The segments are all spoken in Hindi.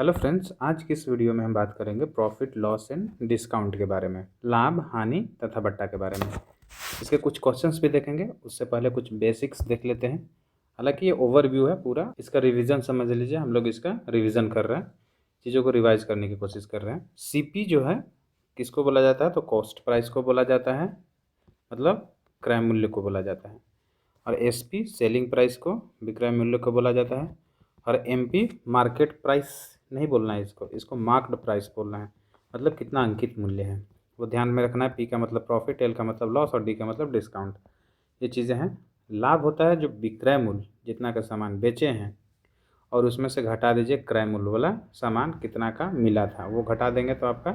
हेलो फ्रेंड्स, आज की इस वीडियो में हम बात करेंगे प्रॉफिट लॉस एंड डिस्काउंट के बारे में, लाभ हानि तथा बट्टा के बारे में। इसके कुछ क्वेश्चंस भी देखेंगे, उससे पहले कुछ बेसिक्स देख लेते हैं। हालांकि ये ओवरव्यू है पूरा, इसका रिवीजन समझ लीजिए। हम लोग इसका रिवीजन कर रहे हैं, चीज़ों को रिवाइज करने की कोशिश कर रहे हैं। सीपी जो है किसको बोला जाता है, तो कॉस्ट प्राइस को बोला जाता है, मतलब क्रय मूल्य को बोला जाता है। और एसपी सेलिंग प्राइस को, विक्रय मूल्य को बोला जाता है। और एमपी मार्केट प्राइस नहीं बोलना है, इसको मार्क्ड प्राइस बोलना है, मतलब कितना अंकित मूल्य है वो ध्यान में रखना है। पी का मतलब प्रॉफिट, एल का मतलब लॉस और डी का मतलब डिस्काउंट। ये चीज़ें हैं। लाभ होता है जो विक्रय मूल्य, जितना का सामान बेचे हैं और उसमें से घटा दीजिए क्रय मूल्य वाला सामान कितना का मिला था, वो घटा देंगे तो आपका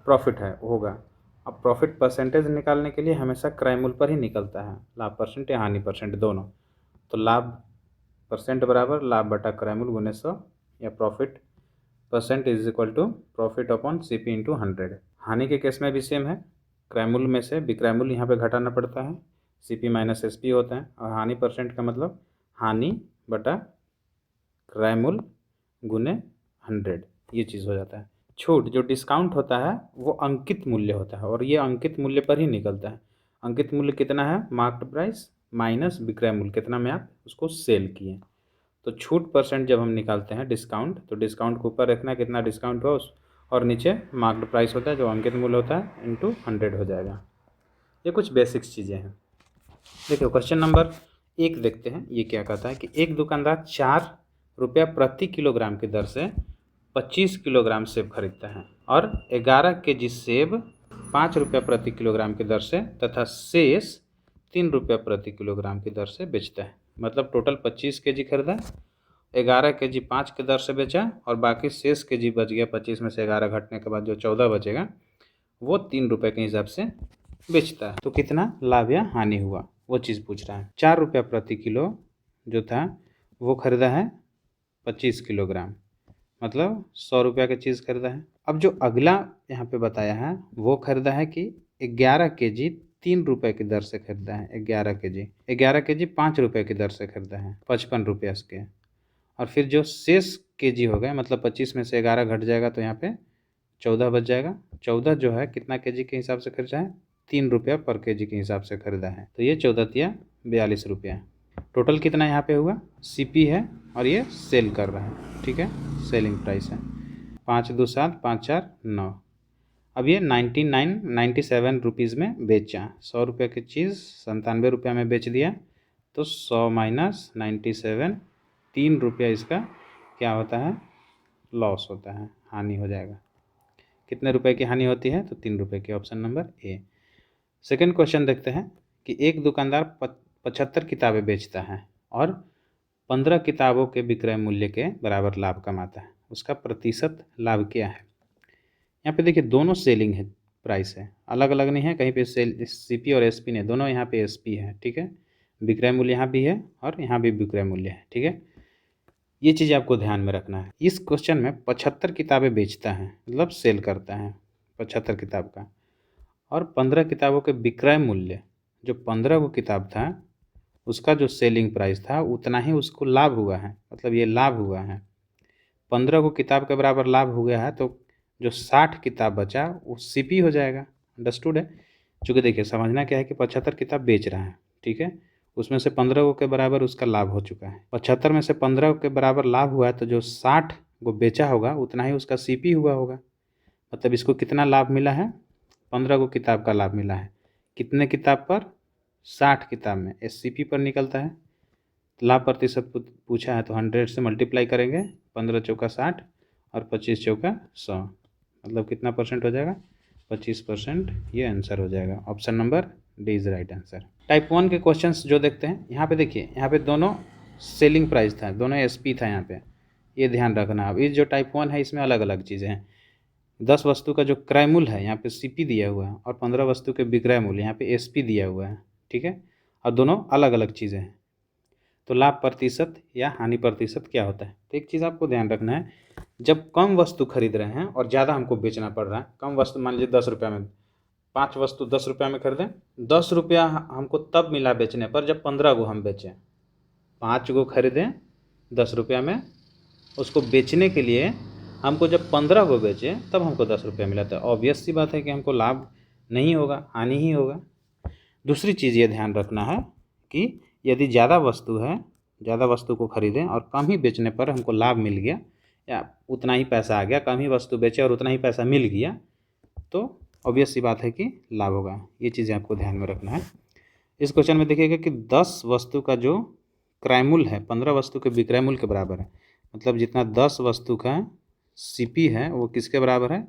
प्रॉफिट है होगा। अब प्रॉफिट परसेंटेज निकालने के लिए हमेशा क्रय मूल्य पर ही निकलता है, लाभ परसेंट या हानि परसेंट दोनों। तो लाभ परसेंट बराबर लाभ बटा क्रय मूल्य गुने 100, या profit percent is equal to profit upon CP into 100। हानि के केस में भी सेम है, क्रय मूल्य में से विक्रय मूल्य यहाँ पे घटाना पड़ता है, सीपी माइनस एसपी होता है। और हानि परसेंट का मतलब हानि बटा क्रय मूल्य गुने 100, ये चीज़ हो जाता है। छूट जो डिस्काउंट होता है वो अंकित मूल्य होता है, और ये अंकित मूल्य पर ही निकलता है। अंकित मूल्य कितना है, मार्क्ड प्राइस माइनस विक्रय मूल्य कितना में आप उसको सेल किए। तो छूट परसेंट जब हम निकालते हैं डिस्काउंट, तो डिस्काउंट को ऊपर रखना है कितना डिस्काउंट हो, और नीचे मार्क्ड प्राइस होता है जो अंकित मूल्य होता है इंटू 100 हो जाएगा। ये कुछ बेसिक्स चीज़ें हैं। देखिए क्वेश्चन नंबर 1 देखते हैं, ये क्या कहता है कि एक दुकानदार 4 रुपया प्रति किलोग्राम की दर से 25 किलोग्राम सेब खरीदता है और 11 केजी सेब 5 रुपया प्रति किलोग्राम की दर से तथा शेष 3 रुपया प्रति किलोग्राम की दर से बेचता है। मतलब टोटल 25 केजी खरीदा, 11 केजी 5 की दर से बेचा और बाकी शेष केजी बच गया। 25 में से 11 घटने के बाद जो 14 बचेगा वो 3 रुपये के हिसाब से बेचता है। तो कितना लाभ या हानि हुआ वो चीज़ पूछ रहा है। 4 रुपया प्रति किलो जो था वो खरीदा है 25 किलोग्राम, मतलब 100 रुपया की चीज़ खरीदा है। अब जो अगला यहाँ पे बताया है वो खरीदा है कि 11 केजी 3 रुपये की दर से खरीदा है। 11 केजी 5 रुपये की दर से खरीदा है 55 रुपये के। और फिर जो शेष केजी हो गए, मतलब 25 में से 11 घट जाएगा तो यहाँ पे 14 बच जाएगा। 14 जो है कितना केजी के हिसाब से खरीदा है, 3 रुपया पर केजी के हिसाब से खरीदा है। तो ये 14 तिया 42 रुपया। टोटल कितना यहाँ पे हुआ, सीपी है और ये सेल कर रहा है, ठीक है, सेलिंग प्राइस है। 5 2 7 5 4 9। अब ये 97 रुपीज़ में बेचा। 100 रुपये की चीज़ 97 रुपया में बेच दिया, तो 100 माइनस 97, 3 रुपया इसका क्या होता है, लॉस होता है, हानि हो जाएगा। कितने रुपए की हानि होती है, तो 3 रुपये की, option number A. Second question देखते हैं कि एक दुकानदार 75 किताबें बेचता है और 15 किताबों के विक्रय मूल्य के बराबर लाभ कमाता है, उसका प्रतिशत लाभ क्या है। यहाँ पे देखिए दोनों सेलिंग है, प्राइस है, अलग अलग नहीं है, कहीं पे सेल सीपी और एसपी नहीं, दोनों यहाँ पे एसपी है, ठीक है। विक्रय मूल्य यहाँ भी है और यहाँ भी विक्रय मूल्य है, ठीक है। ये चीज़ आपको ध्यान में रखना है। इस क्वेश्चन में 75 किताबें बेचता है, मतलब सेल करता है 75 किताब का, और 15 किताबों के विक्रय मूल्य, जो 15 को किताब था उसका जो सेलिंग प्राइस था उतना ही उसको लाभ हुआ है, मतलब ये लाभ हुआ है। 15 को किताब के बराबर लाभ हो गया है, तो जो 60 किताब बचा वो सीपी हो जाएगा। अंडरस्टूड है। चूँकि देखिए समझना क्या है कि 75 किताब बेच रहा है, ठीक है, उसमें से 15 के बराबर उसका लाभ हो चुका है। 75 में से 15 के बराबर लाभ हुआ है, तो जो 60 को बेचा होगा उतना ही उसका सीपी हुआ होगा। मतलब इसको कितना लाभ मिला है, 15 को किताब का लाभ मिला है। कितने किताब पर, 60 किताब में, एससीपी पर निकलता है। लाभ प्रतिशत पूछा है तो 100 से मल्टीप्लाई करेंगे, 15 चौका 60 और 25 चौका 100, मतलब कितना परसेंट हो जाएगा, 25%। ये आंसर हो जाएगा, option number D is right answer. Type 1 के क्वेश्चंस जो देखते हैं, यहाँ पे देखिए, यहाँ पे दोनों सेलिंग प्राइस था, दोनों एसपी था यहाँ पे, ये ध्यान रखना। अब ये जो टाइप 1 है इसमें अलग अलग चीज़ें हैं। 10 वस्तु का जो क्रय मूल्य है यहाँ पे सीपी दिया हुआ है, और 15 वस्तु के विक्रय मूल्य यहाँ पे एसपी दिया हुआ है, ठीक है, और दोनों अलग अलग चीज़ें हैं। तो लाभ प्रतिशत या हानि प्रतिशत क्या होता है, तो एक चीज़ आपको ध्यान रखना है, जब कम वस्तु खरीद रहे हैं और ज़्यादा हमको बेचना पड़ रहा है, कम वस्तु मान लीजिए 10 रुपया में, 5 वस्तु 10 रुपया में खरीदें, 10 रुपया हमको तब मिला बेचने पर जब 15 को हम बेचें। 5 को खरीदें 10 रुपया में, उसको बेचने के लिए हमको जब 15 को बेचे तब हमको 10 रुपया मिला, तो ऑब्वियस सी बात है कि हमको लाभ नहीं होगा, हानि ही होगा। दूसरी चीज़ ये ध्यान रखना है कि यदि ज़्यादा वस्तु है, ज़्यादा वस्तु को खरीदें और कम ही बेचने पर हमको लाभ मिल गया या उतना ही पैसा आ गया, कम ही वस्तु बेचे और उतना ही पैसा मिल गया, तो ऑब्वियस सी बात है कि लाभ होगा। ये चीज़ें आपको ध्यान में रखना है। इस क्वेश्चन में देखिएगा कि 10 वस्तु का जो क्रय मूल्य है 15 वस्तु के विक्रय मूल्य के बराबर है। मतलब जितना 10 वस्तु का सीपी है वो किसके बराबर है?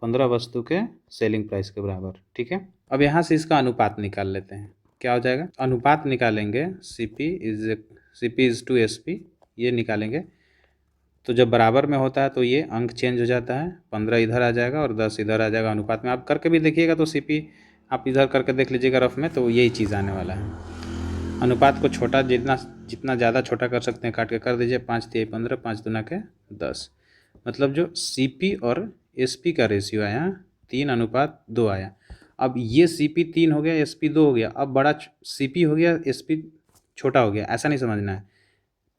15 वस्तु के सेलिंग प्राइस के बराबर। ठीक है, अब यहाँ से इसका अनुपात निकाल लेते हैं। क्या हो जाएगा? अनुपात निकालेंगे, सीपी इज टू एसपी, ये निकालेंगे। तो जब बराबर में होता है तो ये अंक चेंज हो जाता है, 15 इधर आ जाएगा और 10 इधर आ जाएगा अनुपात में। आप करके भी देखिएगा तो सीपी आप इधर करके देख लीजिएगा रफ में, तो यही चीज़ आने वाला है। अनुपात को छोटा जितना ज़्यादा छोटा कर सकते हैं काट के कर दीजिए। 5 3 15, 5 दूना के 10। मतलब जो सीपी और एसपी का रेशियो आया 3:2 आया। अब ये सीपी 3 हो गया, एसपी 2 हो गया, अब बड़ा सीपी हो गया, एसपी छोटा हो गया, ऐसा नहीं समझना है।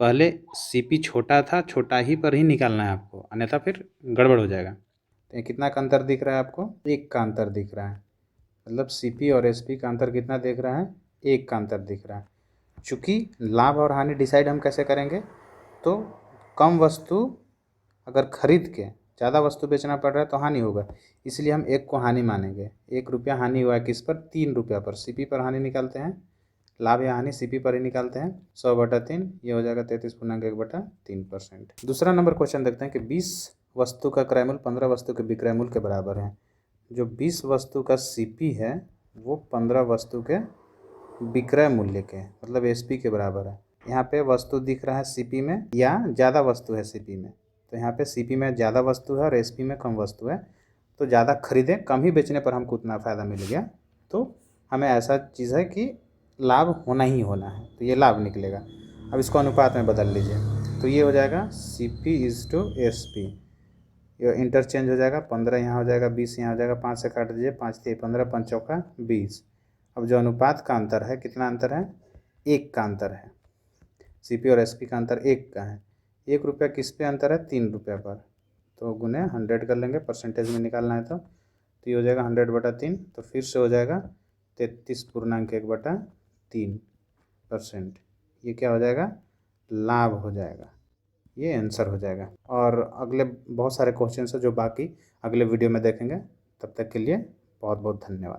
पहले सीपी छोटा था, छोटा ही पर ही निकालना है आपको, अन्यथा फिर गड़बड़ हो जाएगा। तो ये कितना का अंतर दिख रहा है आपको? 1 का अंतर दिख रहा है। मतलब सीपी और एसपी का अंतर कितना दिख रहा है? 1 का अंतर दिख रहा है। चूँकि लाभ और हानि डिसाइड हम कैसे करेंगे? तो कम वस्तु अगर खरीद के ज़्यादा वस्तु बेचना पड़ रहा है तो हानि होगा, इसलिए हम 1 को हानि मानेंगे। 1 रुपया हानि हुआ है किस पर? 3 रुपया पर। सीपी पर हानि निकालते हैं, लाभ या हानि सीपी पर ही निकालते हैं। 100/3 ये हो जाएगा 33.1/3%। दूसरा नंबर क्वेश्चन देखते हैं कि 20 वस्तु का क्रय मूल्य 15 वस्तु के विक्रय मूल्य के बराबर है। जो 20 वस्तु का सीपी है वो 15 वस्तु के विक्रय मूल्य के मतलब एसपी के बराबर है। यहाँ पे वस्तु दिख रहा है सीपी में या ज़्यादा वस्तु है सीपी में, तो यहाँ पे सीपी में ज़्यादा वस्तु है और एसपी में कम वस्तु है, तो ज़्यादा खरीदें, कम ही बेचने पर हमको उतना फ़ायदा मिल गया, तो हमें ऐसा चीज़ है कि लाभ होना ही होना है, तो ये लाभ निकलेगा। अब इसको अनुपात में बदल लीजिए, तो ये हो जाएगा सीपी इज टू एसपी, ये इंटरचेंज हो जाएगा। 15 यहाँ हो जाएगा, 20 यहाँ हो जाएगा, 5 से काट दीजिए, 5 3 15, 5 चौका 20। अब जो अनुपात का अंतर है, कितना अंतर है? 1 का अंतर है। सीपी और एसपी का अंतर 1 का है। 1 रुपया किस पे अंतर है? 3 रुपया पर, तो गुने 100 कर लेंगे, परसेंटेज में निकालना है तो ये हो जाएगा 100/3, तो फिर से हो जाएगा 33.1/3%। ये क्या हो जाएगा? लाभ हो जाएगा, ये आंसर हो जाएगा। और अगले बहुत सारे क्वेश्चन है जो बाकी अगले वीडियो में देखेंगे। तब तक के लिए बहुत बहुत धन्यवाद।